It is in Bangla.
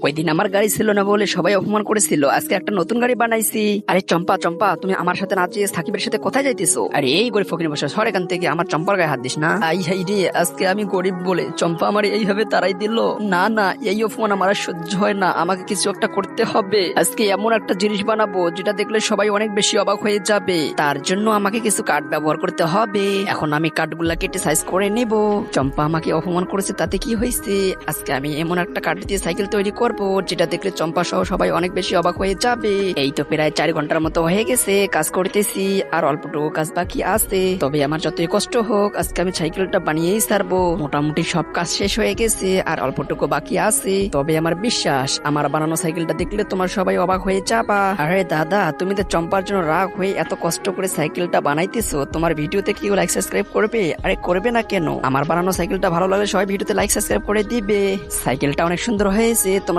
ওই দিন আমার গাড়ি ছিল না বলে সবাই অপমান করেছিল, আজকে একটা নতুন গাড়ি বানাইছি। আরে চম্পা চম্পা, তুমি আমার সাথে না যেয়ে সাকিবের সাথে কোথায় যাইতেছো? আরে এই গরিব ফকির বসে সর এখান থেকে, আমার চম্পার গায়ে হাত দিস না। আই হাই রে, আজকে আমি গরিব বলে চম্পা আমার এইভাবে তারাই দিল। না না, এই অপমান আমার আর সহ্য হয় না, আমাকে কিছু একটা করতে হবে। আজকে এমন একটা জিনিস বানাবো যেটা দেখলে সবাই অনেক বেশি অবাক হয়ে যাবে। তার জন্য আমাকে কিছু কাঠ ব্যবহার করতে হবে। এখন আমি কাঠগুলা কেটে সাইজ করে নেব। চম্পা আমাকে অপমান করেছে, তাতে কি হয়েছে? আজকে আমি এমন একটা কাঠ দিয়ে সাইকেল তৈরি করব যেটা দেখলে চম্পা সহ সবাই অনেক বেশি অবাক হয়ে যাবে। এই তো প্রায় 4 ঘন্টার মতো হয়ে গেছে, কাজ করতেছি, আর অল্পটুকু কাজ বাকি আছে। তবে আমার যতই কষ্ট হোক, আজকে আমি সাইকেলটা বানিয়েই ছাড়বো। মোটামুটি সব কাজ শেষ হয়ে গেছে, আর অল্পটুকু বাকি আছে। তবে আমার বিশ্বাস, আমার বানানো সাইকেলটা দেখলে তোমার সবাই অবাক হয়ে যাবা। আরে দাদা, তুমি তো চম্পার জন্য রাগ হয়ে এত কষ্ট করে সাইকেলটা বানাইতেছো, তোমার ভিডিওতে কি লাইক সাবস্ক্রাইব করবে? আরে করবে না কেন? আমার বানানো সাইকেলটা ভালো লাগলে সবাই ভিডিওতে লাইক সাবস্ক্রাইব করে দিবে। সাইকেলটা অনেক সুন্দর হয়েছে, তোমার